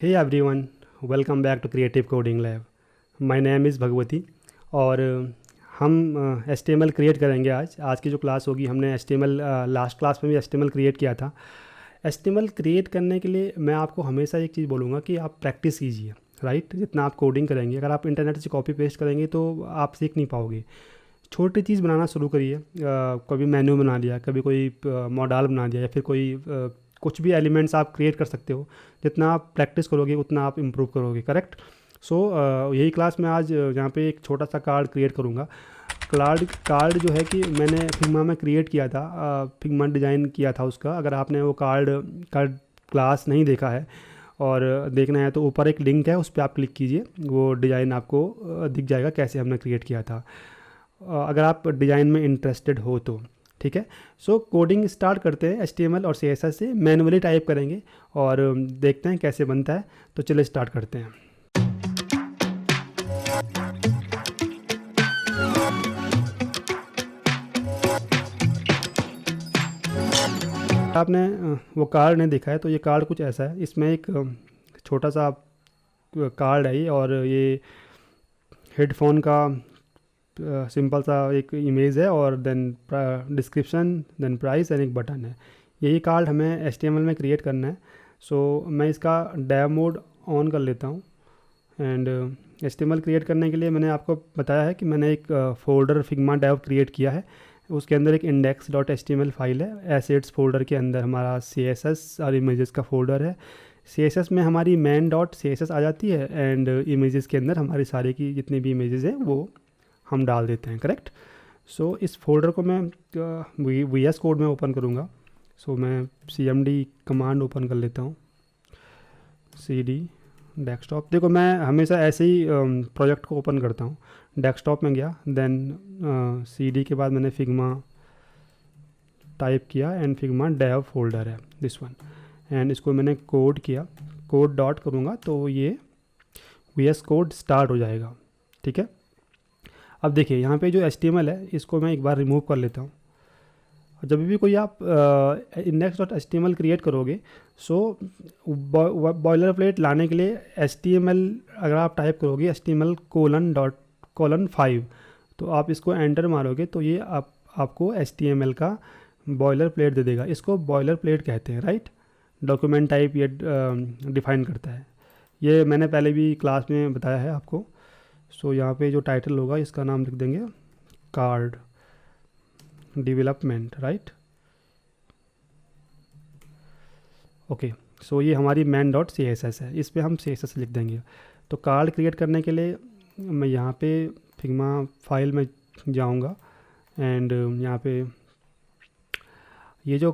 Hey everyone, welcome back to Creative Coding Lab. My name is Bhagwati और हम HTML create करेंगे आज की जो क्लास होगी। हमने HTML लास्ट क्लास में भी HTML क्रिएट किया था। HTML क्रिएट करने के लिए मैं आपको हमेशा एक चीज़ बोलूँगा कि आप प्रैक्टिस कीजिए, राइट। जितना आप कोडिंग करेंगे, अगर आप इंटरनेट से कॉपी पेस्ट करेंगे तो आप सीख नहीं पाओगे। छोटी चीज़ बनाना शुरू करिए। कभी मेन्यू बना लिया, कभी कोई मॉडल बना दिया, या फिर कोई कुछ भी एलिमेंट्स आप क्रिएट कर सकते हो। जितना आप प्रैक्टिस करोगे उतना आप इम्प्रूव करोगे, करेक्ट। सो यही क्लास में आज यहाँ पे एक छोटा सा कार्ड क्रिएट करूँगा। कार्ड जो है कि मैंने फिग्मा में क्रिएट किया था, फिग्मा डिज़ाइन किया था उसका। अगर आपने वो कार्ड का क्लास नहीं देखा है और देखना है तो ऊपर एक लिंक है, उस पर आप क्लिक कीजिए, वो डिज़ाइन आपको दिख जाएगा कैसे हमने क्रिएट किया था। अगर आप डिज़ाइन में इंटरेस्टेड हो तो ठीक है। सो कोडिंग स्टार्ट करते हैं। HTML और CSS से मैनुअली टाइप करेंगे और देखते हैं कैसे बनता है। तो चलिए स्टार्ट करते हैं। आपने वो कार्ड नहीं देखा है तो ये कार्ड कुछ ऐसा है। इसमें एक छोटा सा कार्ड है ये, और ये हेडफोन का सिंपल सा एक इमेज है, और then description, then price and एक बटन है। यही कार्ड हमें HTML में क्रिएट करना है। सो मैं इसका डेव मोड ऑन कर लेता हूँ। एंड HTML क्रिएट करने के लिए मैंने आपको बताया है कि मैंने एक फोल्डर फिग्मा डेव क्रिएट किया है। उसके अंदर एक index.html फाइल है। एसेट्स फोल्डर के अंदर हमारा CSS और इमेजेस का फोल्डर है। CSS में हमारी main.css आ जाती है, एंड इमेजेस के अंदर हमारी सारी की जितनी भी इमेजेस हैं वो हम डाल देते हैं, करेक्ट। सो इस फोल्डर को मैं VS कोड में ओपन करूँगा। सो मैं CMD कमांड ओपन कर लेता हूँ, CD डेस्कटॉप। देखो मैं हमेशा ऐसे ही प्रोजेक्ट को ओपन करता हूँ। डेस्कटॉप में गया, देन CD के बाद मैंने फिग्मा टाइप किया, एंड फिग्मा डेव फोल्डर है दिस वन, एंड इसको मैंने कोड किया। कोड डॉट करूँगा तो ये VS कोड स्टार्ट हो जाएगा, ठीक है। अब देखिए यहाँ पे जो HTML है इसको मैं एक बार रिमूव कर लेता हूँ। जब भी कोई आप index.html क्रिएट करोगे, सो बॉयलर प्लेट लाने के लिए HTML अगर आप टाइप करोगे HTML:5, तो आप इसको एंटर मारोगे तो ये आपको HTML का बॉयलर प्लेट दे देगा। इसको बॉयलर प्लेट कहते हैं, राइट। डॉक्यूमेंट टाइप ये डिफाइन करता है। ये मैंने पहले भी क्लास में बताया है आपको। सो यहाँ पे जो टाइटल होगा इसका नाम लिख देंगे कार्ड डेवलपमेंट, राइट। ओके। सो ये हमारी main.css है, इस पे हम CSS लिख देंगे। तो कार्ड क्रिएट करने के लिए मैं यहाँ पे फिग्मा फाइल में जाऊँगा, एंड यहाँ पे ये जो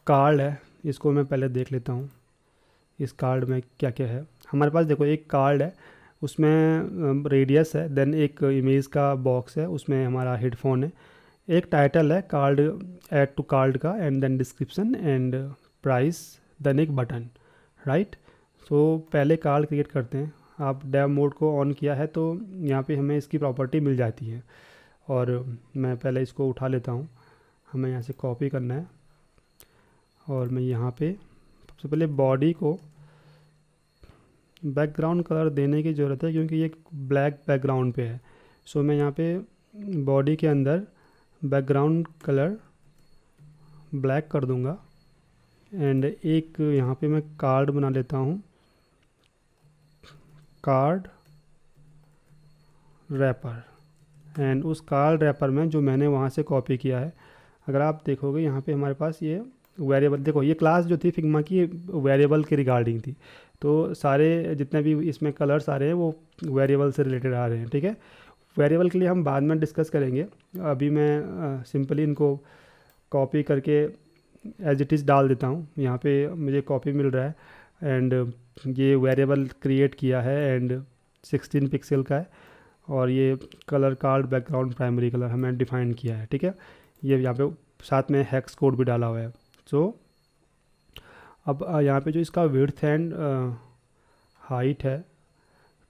कार्ड है इसको मैं पहले देख लेता हूँ। इस कार्ड में क्या क्या है हमारे पास। देखो एक कार्ड है, उसमें रेडियस है, देन एक इमेज का बॉक्स है, उसमें हमारा हेडफोन है, एक टाइटल है कार्ड, ऐड टू कार्ड का, and then description and price, then एक बटन, राइट। सो पहले कार्ड क्रिएट करते हैं। आप डेव मोड को ऑन किया है तो यहाँ पे हमें इसकी प्रॉपर्टी मिल जाती है, और मैं पहले इसको उठा लेता हूँ। हमें यहाँ से कॉपी करना है, और मैं यहाँ पे सबसे पहले बॉडी को बैकग्राउंड कलर देने की ज़रूरत है क्योंकि ये ब्लैक बैकग्राउंड पे है। सो मैं यहाँ पे बॉडी के अंदर बैकग्राउंड कलर ब्लैक कर दूंगा, एंड एक यहाँ पे मैं कार्ड बना लेता हूँ, कार्ड रैपर। एंड उस कार्ड रैपर में जो मैंने वहाँ से कॉपी किया है, अगर आप देखोगे यहाँ पे हमारे पास ये वेरिएबल, देखो ये क्लास जो थी फिग्मा की वेरिएबल के रिगार्डिंग थी। तो सारे जितने भी इसमें कलर्स आ रहे हैं वो वेरिएबल से रिलेटेड आ रहे हैं, ठीक है। वेरिएबल के लिए हम बाद में डिस्कस करेंगे। अभी मैं सिंपली इनको कॉपी करके एज इट इज़ डाल देता हूँ। यहाँ पे मुझे कॉपी मिल रहा है, एंड ये वेरिएबल क्रिएट किया है, एंड 16 पिक्सल का है, और ये colour card background primary colour हमें डिफाइन किया है, ठीक है। ये यहाँ पे साथ में हेक्स कोड भी डाला हुआ है। सो अब यहाँ पे जो इसका विड्थ एंड हाइट है,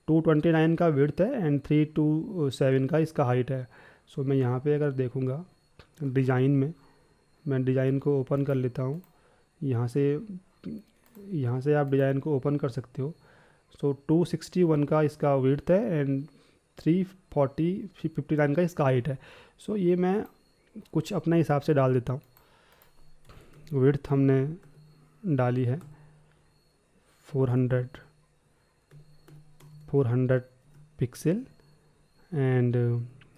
229 का विड्थ है, एंड 327 का इसका हाइट है। सो मैं यहाँ पे अगर देखूँगा डिज़ाइन में, मैं डिज़ाइन को ओपन कर लेता हूँ। यहाँ से आप डिज़ाइन को ओपन कर सकते हो। सो 261 का इसका विड्थ है एंड 359 का इसका हाइट है। सो ये मैं कुछ अपने हिसाब से डाल देता हूँ। विड्थ हमने डाली है 400 पिक्सल एंड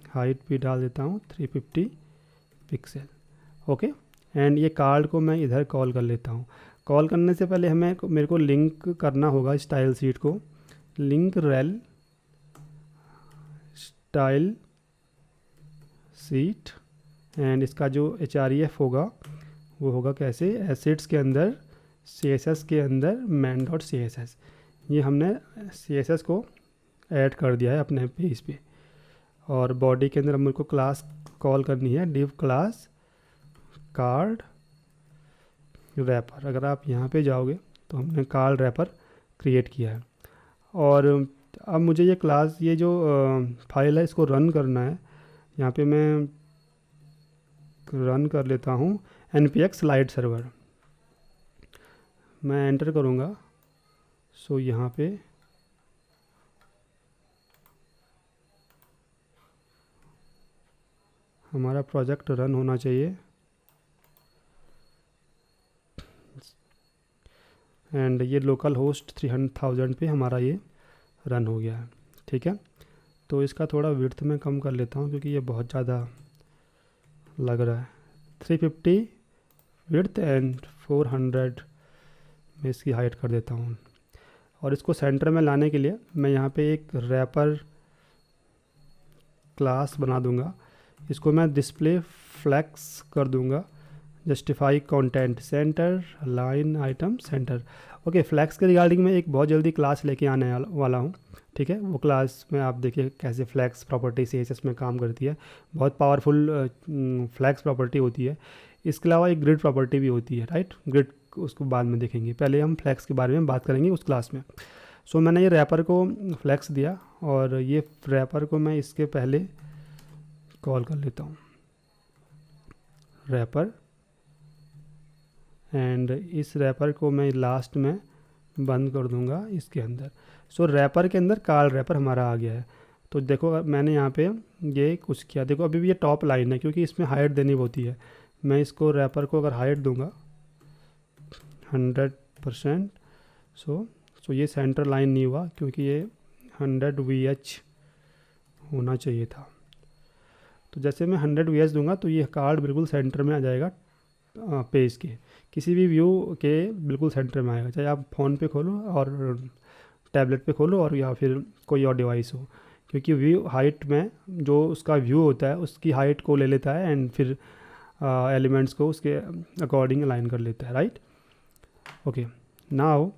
हाइट भी डाल देता हूँ 350 पिक्सल। ओके, एंड ये कार्ड को मैं इधर कॉल कर लेता हूँ। कॉल करने से पहले मेरे को लिंक करना होगा स्टाइल शीट को। Link rail style sheet and इसका जो HREF होगा वो होगा कैसे, एसिड्स के अंदर CSS के अंदर main.css। ये हमने CSS को ऐड कर दिया है अपने पेज पे। और बॉडी के अंदर मेरे को क्लास कॉल करनी है div क्लास कार्ड रैपर। अगर आप यहाँ पे जाओगे तो हमने कार्ड रैपर क्रिएट किया है। और अब मुझे ये क्लास, ये जो फाइल है इसको रन करना है। यहाँ पे मैं रन कर लेता हूँ npx लाइट सर्वर। मैं एंटर करूँगा। सो यहाँ पे हमारा प्रोजेक्ट रन होना चाहिए एंड ये लोकल होस्ट 300,000 पे हमारा ये रन हो गया है। ठीक है, तो इसका थोड़ा विड्थ में कम कर लेता हूँ क्योंकि ये बहुत ज़्यादा लग रहा है। 350 विड्थ एंड 400 में इसकी हाइट कर देता हूँ। और इसको सेंटर में लाने के लिए मैं यहाँ पे एक रैपर क्लास बना दूँगा। इसको मैं डिस्प्ले फ्लैक्स कर दूँगा। Justify content center align item center. Okay, flex के रिगार्डिंग में एक बहुत जल्दी क्लास लेके आने वाला हूँ। ठीक है, वो क्लास में आप देखिए कैसे फ्लैक्स प्रॉपर्टी CSS में काम करती है। बहुत पावरफुल फ्लैक्स प्रॉपर्टी होती है। इसके अलावा एक ग्रिड प्रॉपर्टी भी होती है, राइट। ग्रिड उसको बाद में देखेंगे, पहले हम फ्लैक्स के बारे में बात करेंगे उस क्लास में। सो मैंने ये रैपर को फ्लैक्स दिया और ये रैपर को मैं इसके पहले कॉल कर लेता हूँ रैपर, एंड इस रैपर को मैं लास्ट में बंद कर दूंगा इसके अंदर। सो रैपर के अंदर कार्ड रैपर हमारा आ गया है। तो देखो मैंने यहाँ पे ये कुछ किया, देखो अभी भी ये टॉप लाइन है क्योंकि इसमें हाइट देनी होती है। मैं इसको रैपर को अगर हाइट दूंगा 100%, सो ये सेंटर लाइन नहीं हुआ क्योंकि ये 100 VH होना चाहिए था। तो जैसे मैं 100 VH दूंगा तो ये कार्ड बिल्कुल सेंटर में आ जाएगा पेज के, किसी भी व्यू के बिल्कुल सेंटर में आएगा, चाहे आप फ़ोन पे खोलो और टैबलेट पे खोलो और या फिर कोई और डिवाइस हो, क्योंकि व्यू हाइट में जो उसका व्यू होता है उसकी हाइट को ले लेता है एंड फिर एलिमेंट्स को उसके अकॉर्डिंग अलाइन कर लेता है, राइट। ओके, नाउ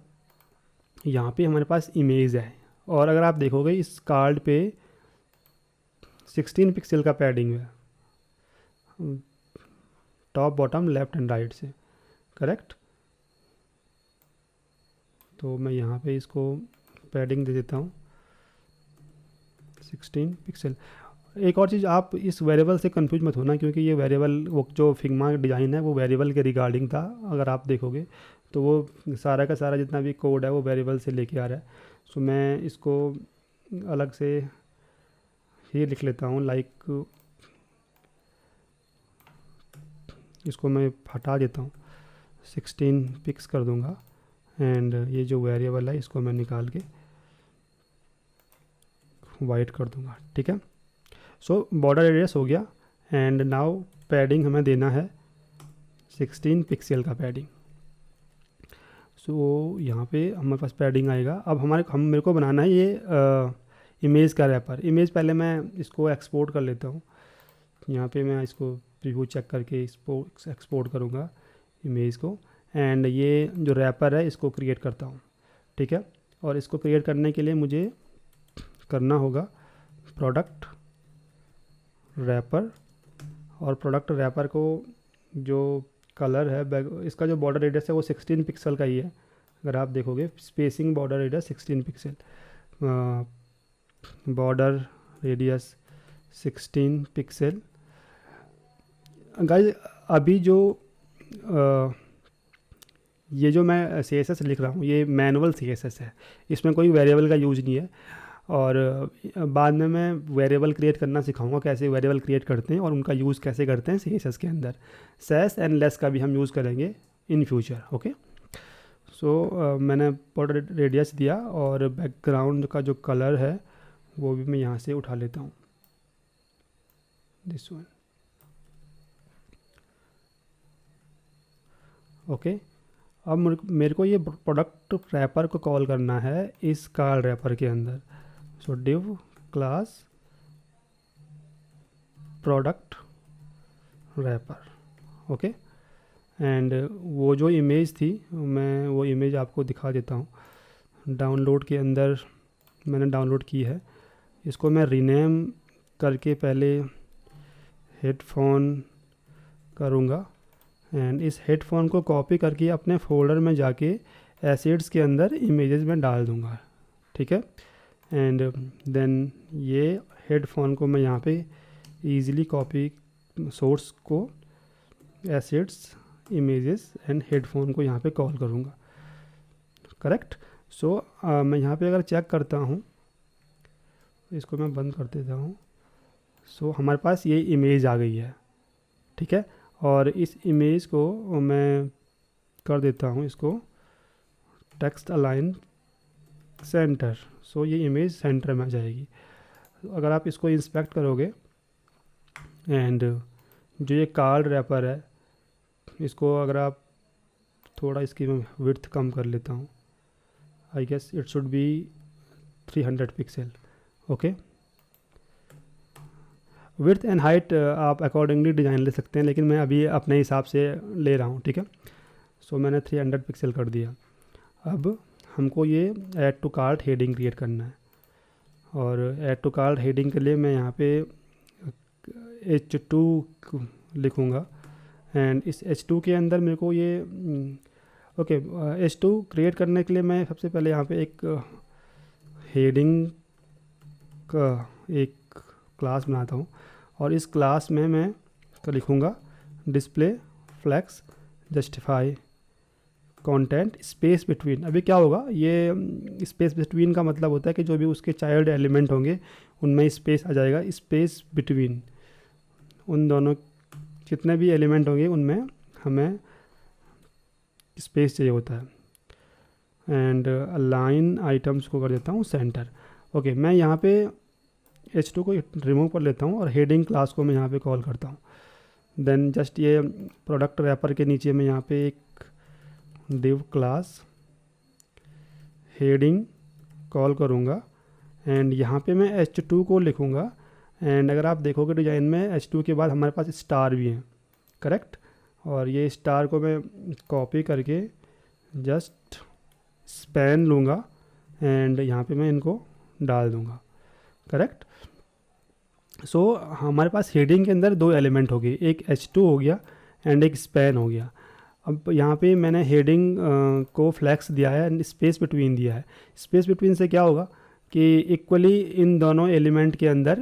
यहाँ पे हमारे पास इमेज है और अगर आप देखोगे इस कार्ड पे 16 पिक्सल का पैडिंग है, top bottom left and right से, करेक्ट। तो मैं यहाँ पे इसको पैडिंग दे देता हूँ 16 पिक्सल। एक और चीज़, आप इस वेरिएबल से कंफ्यूज मत होना क्योंकि ये वेरिएबल वो जो फिग्मा डिज़ाइन है वो वेरिएबल के रिगार्डिंग था। अगर आप देखोगे तो वो सारा का सारा जितना भी कोड है वो वेरिएबल से लेके आ रहा है। सो मैं इसको अलग से ही लिख लेता हूँ, लाइक इसको मैं हटा देता हूँ, 16 पिक्स कर दूँगा एंड ये जो वेरिएबल है इसको मैं निकाल के वाइट कर दूँगा, ठीक है। सो बॉर्डर एरियस हो गया एंड नाउ पैडिंग हमें देना है 16 पिक्सल का पैडिंग। सो यहाँ पे हमारे पास पैडिंग आएगा। अब मेरे को बनाना है ये इमेज का रैपर। इमेज पहले मैं इसको एक्सपोर्ट कर लेता हूँ। यहाँ पे मैं इसको प्रीव्यू चेक करके इसको एक्सपोर्ट करूँगा इमेज को एंड ये जो रैपर है इसको क्रिएट करता हूँ, ठीक है। और इसको क्रिएट करने के लिए मुझे करना होगा प्रोडक्ट रैपर, और प्रोडक्ट रैपर को जो कलर है इसका जो बॉर्डर रेडियस है वो 16 पिक्सल का ही है। अगर आप देखोगे spacing border radius 16 pixel, border radius 16 pixel. Guys अभी जो ये जो मैं CSS लिख रहा हूँ ये मैनुअल CSS है, इसमें कोई वेरिएबल का यूज नहीं है। और बाद में मैं वेरिएबल क्रिएट करना सिखाऊंगा, कैसे वेरिएबल क्रिएट करते हैं और उनका यूज़ कैसे करते हैं CSS के अंदर। सेस एंड लेस का भी हम यूज़ करेंगे इन फ्यूचर। ओके, सो मैंने बॉर्डर रेडियस दिया और बैकग्राउंड का जो कलर है वो भी मैं यहाँ से उठा लेता हूँ, दिस वन। ओके, अब मेरे को ये प्रोडक्ट रैपर को कॉल करना है इस कार रैपर के अंदर। So div class product wrapper. Okay, and वो जो इमेज थी मैं वो इमेज आपको दिखा देता हूँ। डाउनलोड के अंदर मैंने डाउनलोड की है, इसको मैं रीनेम करके पहले हेडफोन करूँगा एंड इस हेडफोन को कॉपी करके अपने फोल्डर में जाके एसिड्स के अंदर इमेजेस में डाल दूँगा। ठीक है, एंड देन ये हेडफोन को मैं यहाँ पे इजीली कॉपी, सोर्स को एसिड्स इमेजेस एंड हेडफोन को यहाँ पे कॉल करूँगा। करेक्ट। सो मैं यहाँ पे अगर चेक करता हूँ, इसको मैं बंद कर देता हूँ। सो हमारे पास ये इमेज आ गई है। ठीक है, और इस इमेज को मैं कर देता हूँ इसको टेक्स्ट अलाइन सेंटर। सो ये इमेज सेंटर में आ जाएगी। अगर आप इसको इंस्पेक्ट करोगे एंड जो ये कार्ड रैपर है इसको अगर आप थोड़ा इसकी मैं विड्थ कम कर लेता हूँ, I guess it should be 300 pixel. Okay, width and height आप अकॉर्डिंगली डिज़ाइन ले सकते हैं, लेकिन मैं अभी अपने हिसाब से ले रहा हूँ। ठीक है, सो मैंने 300 पिक्सल कर दिया। अब हमको ये add to cart heading create करना है, और ऐड टू कार्ट हेडिंग के लिए मैं यहाँ पे H2 लिखूँगा एंड इस H2 के अंदर मेरे को ये ओके H2 क्रिएट करने के लिए मैं सबसे पहले यहाँ पे एक हेडिंग का एक क्लास बनाता हूँ, और इस क्लास में मैं लिखूँगा display flex justify content space between. अभी क्या होगा, ये स्पेस बिटवीन का मतलब होता है कि जो भी उसके चाइल्ड एलिमेंट होंगे उनमें स्पेस आ जाएगा। स्पेस बिटवीन उन दोनों जितने भी एलिमेंट होंगे उनमें हमें स्पेस चाहिए होता है। एंड अलाइन आइटम्स को कर देता हूँ सेंटर। ओके, मैं यहाँ पे H2 को रिमूव कर लेता हूँ और हेडिंग क्लास को मैं यहाँ पे कॉल करता हूँ। देन जस्ट ये प्रोडक्ट रैपर के नीचे मैं यहाँ पे एक डिव क्लास हेडिंग कॉल करूँगा एंड यहाँ पे मैं H2 को लिखूँगा। एंड अगर आप देखोगे डिज़ाइन में H2 के बाद हमारे पास स्टार भी हैं। करेक्ट, और ये स्टार को मैं कॉपी करके जस्ट स्पैन लूँगा एंड यहाँ पे मैं इनको डाल दूँगा। करेक्ट। सो हमारे पास हेडिंग के अंदर दो एलिमेंट हो गए, एक H2 हो गया एंड एक स्पैन हो गया। अब यहाँ पे मैंने हेडिंग को फ्लैक्स दिया है एंड स्पेस बिटवीन दिया है। स्पेस बिटवीन से क्या होगा कि इक्वली इन दोनों एलिमेंट के अंदर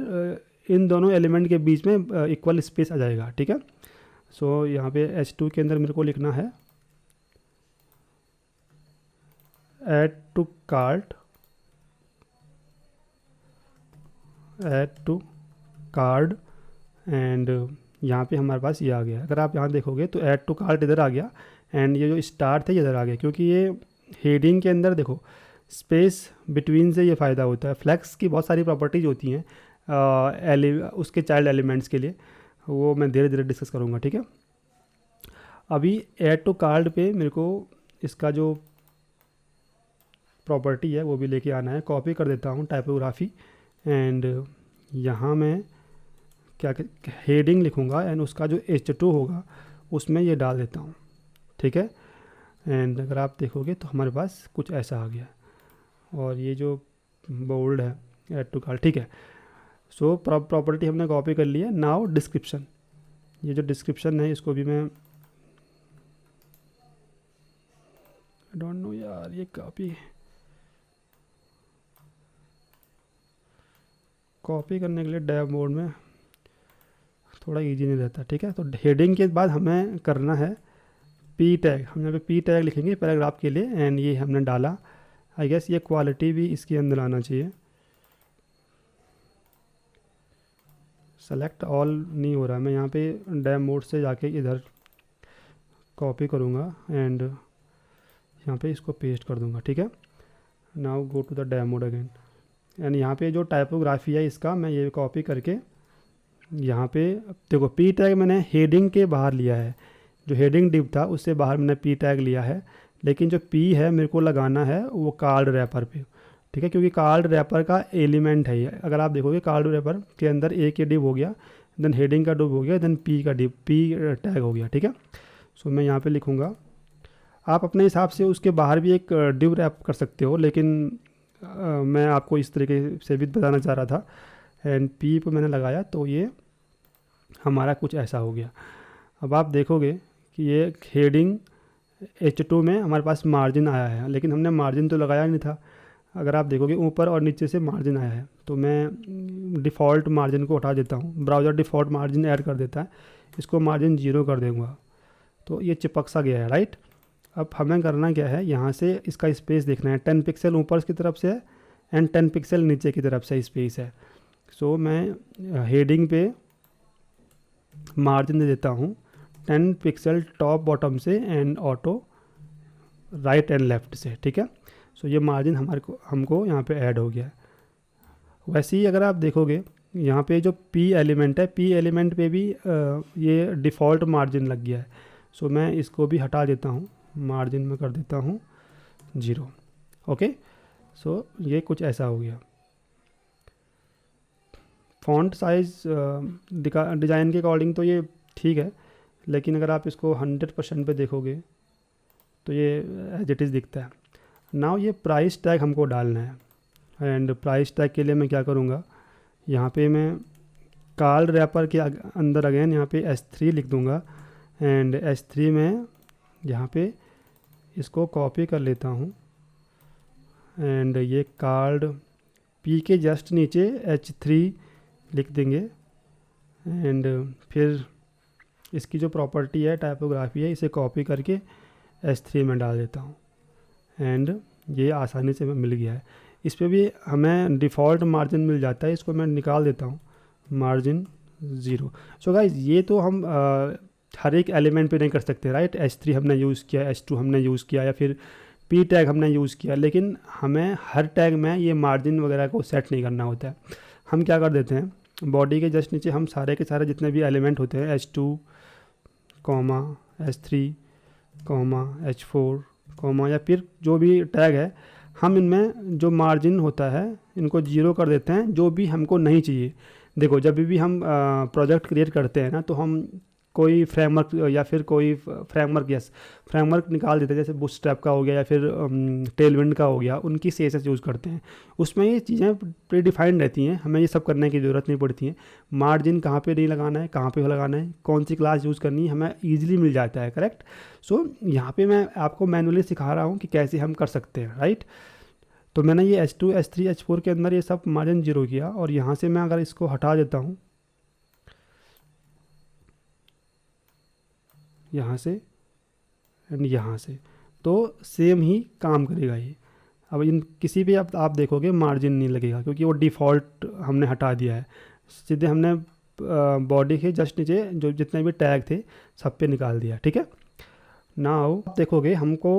इन दोनों एलिमेंट के बीच में इक्वल स्पेस आ जाएगा। ठीक है, सो यहाँ पे H2 के अंदर मेरे को लिखना है add to cart card and यहाँ पे हमारे पास ये आ गया। अगर आप यहाँ देखोगे तो ऐड टू कार्ट इधर आ गया एंड ये जो स्टार थे इधर आ गया, क्योंकि ये हेडिंग के अंदर देखो स्पेस बिटवीन से ये फ़ायदा होता है। फ्लैक्स की बहुत सारी प्रॉपर्टीज़ होती हैं उसके चाइल्ड एलिमेंट्स के लिए, वो मैं धीरे धीरे डिस्कस करूँगा। ठीक है, अभी ऐड टू कार्ड पे मेरे को इसका जो प्रॉपर्टी है वो भी लेके आना है। कॉपी कर देता हूँ टाइपोग्राफी एंड यहाँ मैं क्या हेडिंग लिखूँगा एंड उसका जो H2 होगा उसमें ये डाल देता हूँ। ठीक है, एंड अगर आप देखोगे तो हमारे पास कुछ ऐसा आ गया, और ये जो बोल्ड है ऐड टू कार्ड। ठीक है, सो प्रॉपर्टी हमने कॉपी कर ली है। नाउ डिस्क्रिप्शन, ये जो डिस्क्रिप्शन है इसको भी मैं डोंट नो यार, ये कॉपी करने के लिए डैब मोड में थोड़ा इजी नहीं रहता। ठीक है, तो हेडिंग के बाद हमें करना है पी टैग, हम यहाँ पे पी टैग लिखेंगे पैराग्राफ के लिए, एंड ये हमने डाला। आई गेस ये क्वालिटी भी इसके अंदर आना चाहिए। सेलेक्ट ऑल नहीं हो रहा, मैं यहाँ पे डैम मोड से जाके इधर कॉपी करूँगा एंड यहाँ पे इसको पेस्ट कर दूँगा, ठीक है। Now go to the dam mode again, and यहाँ पे जो टाइपोग्राफी है इसका मैं ये कॉपी करके यहाँ पे देखो पी टैग मैंने हेडिंग के बाहर लिया है, जो हेडिंग डिव था उससे बाहर मैंने पी टैग लिया है, लेकिन जो पी है मेरे को लगाना है वो कार्ड रैपर पे, ठीक है, क्योंकि कार्ड रैपर का एलिमेंट है ये। अगर आप देखोगे कार्ड रैपर के अंदर ए के डिव हो गया, देन हेडिंग का डिव हो गया, देन पी का डिव, पी टैग हो गया, ठीक है। सो मैं यहाँ पे लिखूँगा, आप अपने हिसाब से उसके बाहर भी एक डिव रैप कर सकते हो, लेकिन मैं आपको इस तरीके से भी बताना चाह रहा था। एंड पी पे मैंने लगाया तो ये हमारा कुछ ऐसा हो गया। अब आप देखोगे कि ये हेडिंग H2 में हमारे पास मार्जिन आया है, लेकिन हमने मार्जिन तो लगाया नहीं था। अगर आप देखोगे ऊपर और नीचे से मार्जिन आया है, तो मैं डिफ़ॉल्ट मार्जिन को हटा देता हूँ, ब्राउज़र डिफ़ॉल्ट मार्जिन ऐड कर देता है, इसको मार्जिन 0 कर दूँगा, तो ये चिपक सा गया है, राइट। अब हमें करना क्या है, यहाँ से इसका स्पेस देखना है, 10 पिक्सल ऊपर की तरफ से है एंड 10 पिक्सल नीचे की तरफ से स्पेस है। सो मैं हेडिंग पे मार्जिन दे देता हूँ 10 पिक्सल टॉप बॉटम से and auto right and left से, ठीक है। सो ये मार्जिन हमको यहाँ पे ऐड हो गया है। वैसे ही अगर आप देखोगे यहाँ पे जो पी एलिमेंट है, पी एलिमेंट पे भी ये डिफ़ॉल्ट मार्जिन लग गया है। सो मैं इसको भी हटा देता हूँ, मार्जिन में कर देता हूँ 0, ओके। सो ये कुछ ऐसा हो गया। फ़ॉन्ट साइज़ डिज़ाइन के अकॉर्डिंग तो ये ठीक है, लेकिन अगर आप इसको 100% पे देखोगे तो ये एज इट इज़ दिखता है। नाउ ये प्राइस टैग हमको डालना है, एंड प्राइस टैग के लिए मैं क्या करूँगा, यहाँ पे मैं कार्ड रैपर के अंदर अगेन यहाँ पे S3 लिख दूँगा, एंड S3 में यहाँ पे इसको कॉपी कर लेता हूँ, एंड ये कार्ड पी के जस्ट नीचे H3 लिख देंगे, एंड फिर इसकी जो प्रॉपर्टी है टाइपोग्राफी है इसे कॉपी करके S3 में डाल देता हूँ, एंड ये आसानी से मिल गया है। इस पे भी हमें डिफ़ॉल्ट मार्जिन मिल जाता है, इसको मैं निकाल देता हूँ, मार्जिन 0। सो गाइज ये तो हम हर एक एलिमेंट पे नहीं कर सकते, राइट। S3 हमने यूज़ किया, S2 हमने यूज़ किया, या फिर पी टैग हमने यूज़ किया, लेकिन हमें हर टैग में ये मार्जिन वगैरह को सेट नहीं करना होता है। हम क्या कर देते हैं, बॉडी के जस्ट नीचे हम सारे के सारे जितने भी एलिमेंट होते हैं H2, S3, H4, या फिर जो भी टैग है, हम इनमें जो मार्जिन होता है इनको 0 कर देते हैं, जो भी हमको नहीं चाहिए। देखो जब भी हम प्रोजेक्ट क्रिएट करते हैं ना, तो हम कोई फ्रेमवर्क या फिर कोई फ्रेमवर्क निकाल देते हैं, जैसे बूटस्ट्रैप का हो गया या फिर टेलविंड का हो गया, उनकी CSS यूज़ करते हैं। उसमें ये चीज़ें प्री डिफाइंड रहती हैं, हमें ये सब करने की ज़रूरत नहीं पड़ती है। मार्जिन कहाँ पे नहीं लगाना है, कहाँ पे लगाना है, कौन सी क्लास यूज़ करनी है, हमें ईजिली मिल जाता है, करेक्ट। सो यहाँ पे मैं आपको मैनुअली सिखा रहा हूँ कि कैसे हम कर सकते हैं, राइट। तो मैंने ये H2, S3, H4 के अंदर ये सब मार्जिन 0 किया, और यहाँ से मैं अगर इसको हटा देता हूँ, यहाँ से एंड यहाँ से, तो सेम ही काम करेगा ये। अब इन किसी भी आप देखोगे मार्जिन नहीं लगेगा, क्योंकि वो डिफ़ॉल्ट हमने हटा दिया है। सीधे हमने बॉडी के जस्ट नीचे जो जितने भी टैग थे सब पे निकाल दिया, ठीक है। नाउ आप देखोगे हमको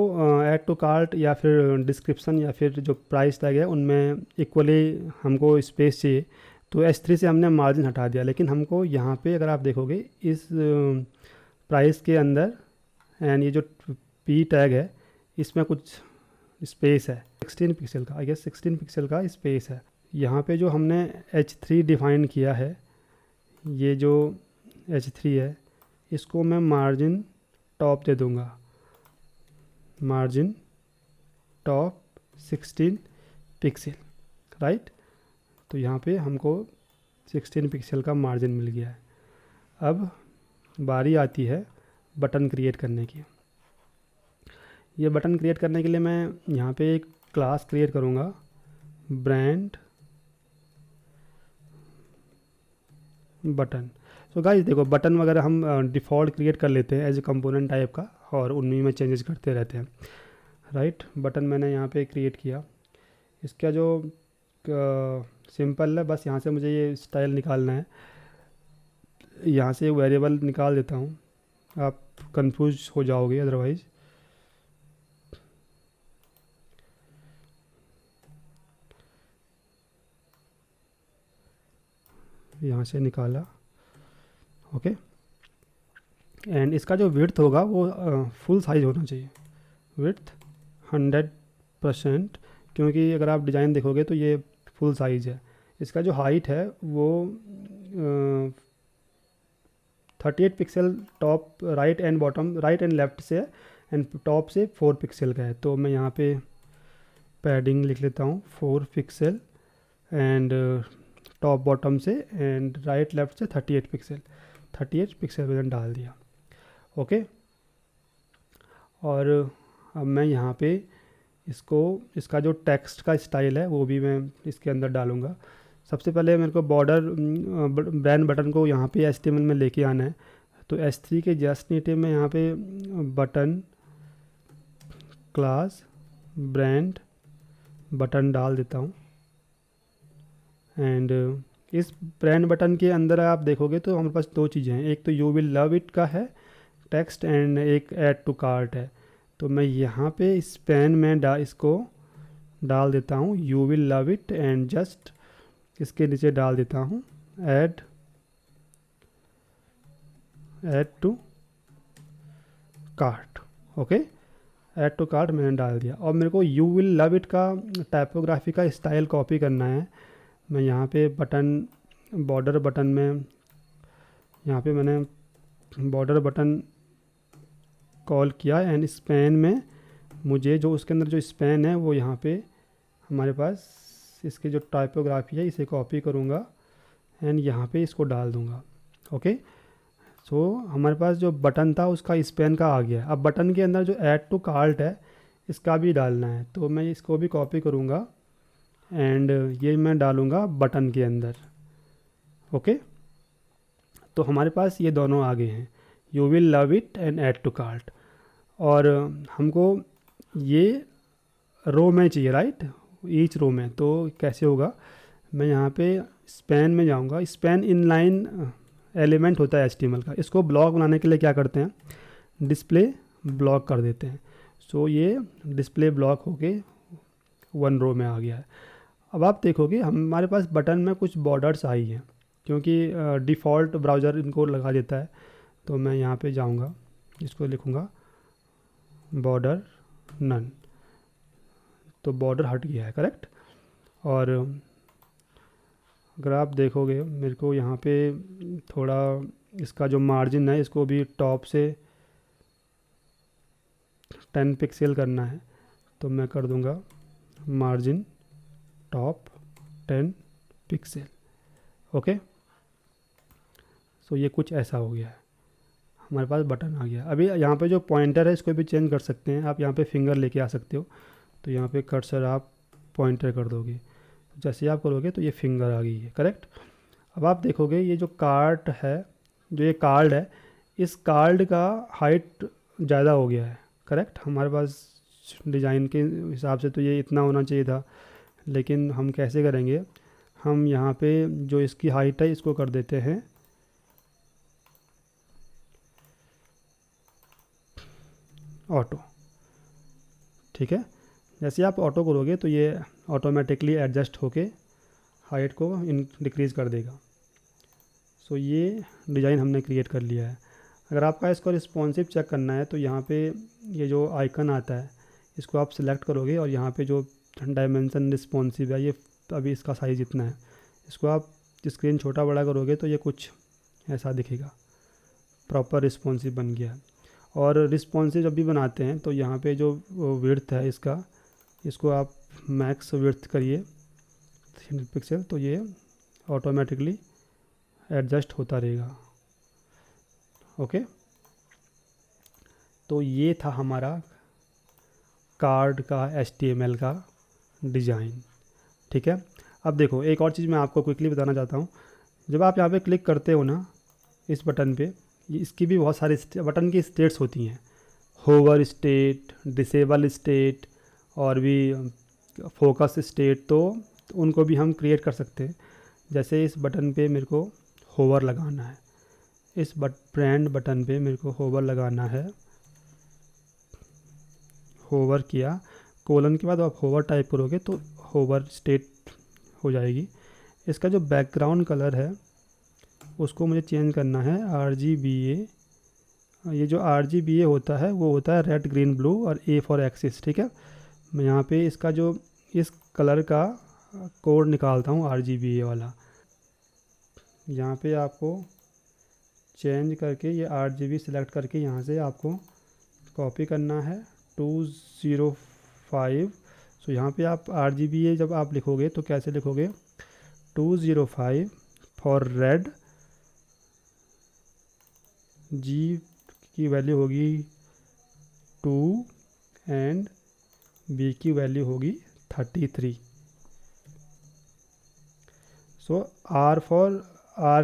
ऐड टू कार्ट या फिर डिस्क्रिप्शन या फिर जो प्राइस टैग है उनमें इक्वली हमको स्पेस चाहिए, तो S3 से हमने मार्जिन हटा दिया। लेकिन हमको यहाँ पे अगर आप देखोगे इस प्राइस के अंदर एंड ये जो पी टैग है इसमें कुछ स्पेस है 16 पिक्सल का, आई गेस 16 पिक्सल का स्पेस है। यहाँ पे जो हमने H3 डिफ़ाइन किया है, ये जो H3 है इसको मैं मार्जिन टॉप दे दूँगा, मार्जिन टॉप 16 पिक्सल, राइट। तो यहाँ पे हमको 16 पिक्सल का मार्जिन मिल गया है। अब बारी आती है बटन क्रिएट करने की। ये बटन क्रिएट करने के लिए मैं यहाँ पे एक क्लास क्रिएट करूँगा, ब्रांड बटन। सो गाइस देखो बटन वगैरह हम डिफ़ॉल्ट क्रिएट कर लेते हैं एज ए कंपोनेंट टाइप का, और उनमें में चेंजेस करते रहते हैं, राइट। बटन मैंने यहाँ पे क्रिएट किया। इसका जो सिंपल है, बस यहाँ से मुझे ये स्टाइल निकालना है। यहाँ से वेरिएबल निकाल देता हूँ, आप कंफ्यूज हो जाओगे अदरवाइज़। यहाँ से निकाला, ओके। एंड इसका जो विड्थ होगा वो फुल साइज होना चाहिए, विड्थ 100%, क्योंकि अगर आप डिज़ाइन देखोगे तो ये फुल साइज़ है। इसका जो हाइट है वो 38 pixel top, right and bottom, right and left से, एंड टॉप से 4 पिक्सल का है। तो मैं यहाँ पे पैडिंग लिख लेता हूँ 4 पिक्सल, एंड टॉप बॉटम से एंड राइट लेफ़्ट से 38 पिक्सल, 38 पिक्सल मैंने डाल दिया, ओके। और अब मैं यहाँ पे इसका जो टेक्स्ट का स्टाइल है वो भी मैं इसके अंदर डालूँगा। सबसे पहले मेरे को बॉर्डर ब्रांड बटन को यहाँ पे HTML में लेके आना है। तो S3 के जस्ट नीचे में यहाँ पे बटन क्लास ब्रांड बटन डाल देता हूँ। एंड इस ब्रांड बटन के अंदर आप देखोगे तो हमारे पास दो चीज़ें हैं, एक तो यू विल लव इट का है टेक्स्ट, एंड एक ऐड टू कार्ट है। तो मैं यहाँ पे स्पैन में इसको डाल देता हूँ you will love it, and just इसके नीचे डाल देता हूँ add to cart, okay. Add to cart मैंने डाल दिया। और मेरे को यू विल लव इट का टाइपोग्राफी का स्टाइल कॉपी करना है। मैं यहाँ पे बटन बॉर्डर बटन में, यहाँ पे मैंने बॉर्डर बटन कॉल किया, एंड स्पैन में मुझे जो उसके अंदर जो स्पैन है वो यहाँ पे हमारे पास इसकी जो टाइपोग्राफी है इसे कॉपी करूँगा एंड यहाँ पे इसको डाल दूँगा, ओके। सो हमारे पास जो बटन था उसका स्पैन का आ गया। अब बटन के अंदर जो ऐड टू कार्ट है इसका भी डालना है, तो मैं इसको भी कॉपी करूँगा एंड ये मैं डालूँगा बटन के अंदर, ओके। तो हमारे पास ये दोनों आ गए हैं, you will love it and add to cart. और हमको ये रो में चाहिए, राइट, ईच रो में। तो कैसे होगा, मैं यहाँ पे स्पैन में जाऊँगा। स्पैन इनलाइन एलिमेंट होता है HTML का। इसको ब्लॉक बनाने के लिए क्या करते हैं, डिस्प्ले ब्लॉक कर देते हैं। सो ये डिस्प्ले ब्लॉक होके 1 रो में आ गया है। अब आप देखोगे हमारे पास बटन में कुछ बॉर्डर्स आई हैं, क्योंकि डिफ़ॉल्ट ब्राउज़र इनको लगा देता है। तो मैं यहाँ पे जाऊँगा, इसको लिखूँगा बॉर्डर नन, तो बॉर्डर हट गया है, करेक्ट। और अगर आप देखोगे मेरे को यहाँ पे थोड़ा इसका जो मार्जिन है इसको भी टॉप से 10 पिक्सल करना है। तो मैं कर दूँगा मार्जिन टॉप 10 पिक्सल, ओके। सो ये कुछ ऐसा हो गया है, हमारे पास बटन आ गया। अभी यहाँ पे जो पॉइंटर है इसको भी चेंज कर सकते हैं आप, यहाँ पे फिंगर लेके आ सकते हो। तो यहाँ पे कर्सर आप पॉइंटर कर दोगे, जैसे आप करोगे तो ये फिंगर आ गई है, करेक्ट। अब आप देखोगे ये जो कार्ड है, जो ये कार्ड है, इस कार्ड का हाइट ज़्यादा हो गया है, करेक्ट। हमारे पास डिज़ाइन के हिसाब से तो ये इतना होना चाहिए था, लेकिन हम कैसे करेंगे, हम यहाँ पे जो इसकी हाइट है इसको कर देते हैं ऑटो, ठीक है। जैसे आप ऑटो करोगे तो ये ऑटोमेटिकली एडजस्ट होके हाइट को डिक्रीज़ कर देगा। सो ये डिज़ाइन हमने क्रिएट कर लिया है। अगर आपका इसको रिस्पॉन्सिव चेक करना है तो यहाँ पे ये जो आइकन आता है इसको आप सिलेक्ट करोगे, और यहाँ पे जो डायमेंशन रिस्पॉन्सिव है, ये अभी इसका साइज़ इतना है, इसको आप स्क्रीन छोटा बड़ा करोगे तो ये कुछ ऐसा दिखेगा, प्रॉपर रिस्पॉन्सिव बन गया है। और रिस्पॉन्सिव जब भी बनाते हैं तो यहाँ पे जो विड्थ है इसका, इसको आप मैक्स विड्थ करिए 300 पिक्सल, तो ये ऑटोमेटिकली एडजस्ट होता रहेगा, ओके। तो ये था हमारा कार्ड का HTML का डिज़ाइन, ठीक है। अब देखो एक और चीज़ मैं आपको क्विकली बताना चाहता हूँ। जब आप यहाँ पे क्लिक करते हो ना इस बटन पे, इसकी भी बहुत सारी बटन की स्टेट्स होती हैं, होवर स्टेट, डिसेबल स्टेट और भी फोकस स्टेट, तो उनको भी हम क्रिएट कर सकते हैं। जैसे इस बटन पे मेरे को होवर लगाना है, इस ब्रांड बटन पे मेरे को होवर लगाना है। होवर किया, कोलन के बाद आप होवर टाइप करोगे तो होवर स्टेट हो जाएगी। इसका जो बैकग्राउंड कलर है उसको मुझे चेंज करना है RGBA। ये जो RGBA होता है वो होता है रेड ग्रीन ब्लू और A फॉर एक्सिस, ठीक है। मैं यहाँ पे इसका जो इस कलर का कोड निकालता हूँ RGBA वाला। यहाँ पे आपको चेंज करके ये RGB सिलेक्ट करके यहाँ से आपको कॉपी करना है 205। सो यहाँ पे आप RGBA जब आप लिखोगे तो कैसे लिखोगे, 205 फॉर रेड, G की वैल्यू होगी 2 एंड B की वैल्यू होगी 33। सो R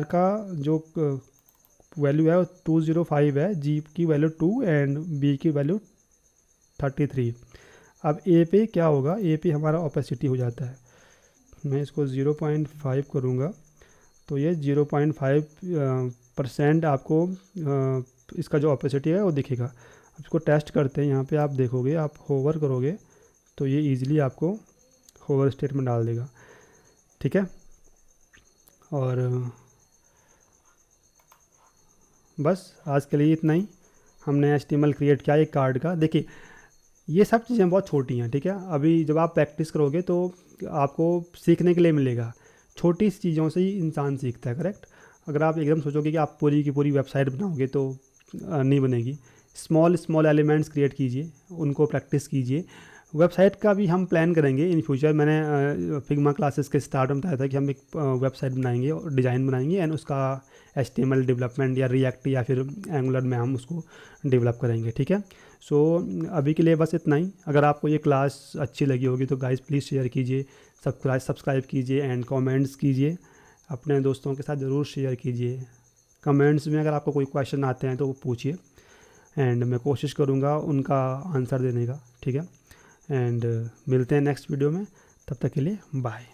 का जो वैल्यू है 205 है, G की वैल्यू 2 एंड B की वैल्यू 33। अब A पे क्या होगा, A पे हमारा ओपेसिटी हो जाता है। मैं इसको 0.5 करूँगा तो ये 0.5% आपको इसका जो ओपेसिटी है वो दिखेगा। अब इसको टेस्ट करते हैं। यहाँ पे आप देखोगे, आप होवर करोगे तो ये इजीली आपको होवर स्टेट में डाल देगा, ठीक है। और बस आज के लिए इतना ही। हमने HTML क्रिएट किया एक कार्ड का। देखिए ये सब चीज़ें बहुत छोटी हैं, ठीक है। अभी जब आप प्रैक्टिस करोगे तो आपको सीखने के लिए मिलेगा। छोटी सी चीज़ों से ही इंसान सीखता है, करेक्ट। अगर आप एकदम सोचोगे कि आप पूरी की पूरी वेबसाइट बनाओगे तो नहीं बनेगी। स्मॉल स्मॉल एलिमेंट्स क्रिएट कीजिए, उनको प्रैक्टिस कीजिए। वेबसाइट का भी हम प्लान करेंगे इन फ्यूचर। मैंने फिग्मा क्लासेस के स्टार्ट में बताया था कि हम एक वेबसाइट बनाएंगे और डिज़ाइन बनाएंगे एंड उसका HTML डेवलपमेंट या रिएक्ट या फिर एंगुलर में हम उसको डेवलप करेंगे, ठीक है। सो अभी के लिए बस इतना ही। अगर आपको ये क्लास अच्छी लगी होगी तो गाइस प्लीज़ शेयर कीजिए, सब्सक्राइब कीजिए एंड कमेंट्स कीजिए। अपने दोस्तों के साथ ज़रूर शेयर कीजिए। कमेंट्स में अगर आपको कोई क्वेश्चन आते हैं तो वो पूछिए एंड मैं कोशिश करूँगा उनका आंसर देने का, ठीक है। एंड मिलते हैं नेक्स्ट वीडियो में, तब तक के लिए बाय।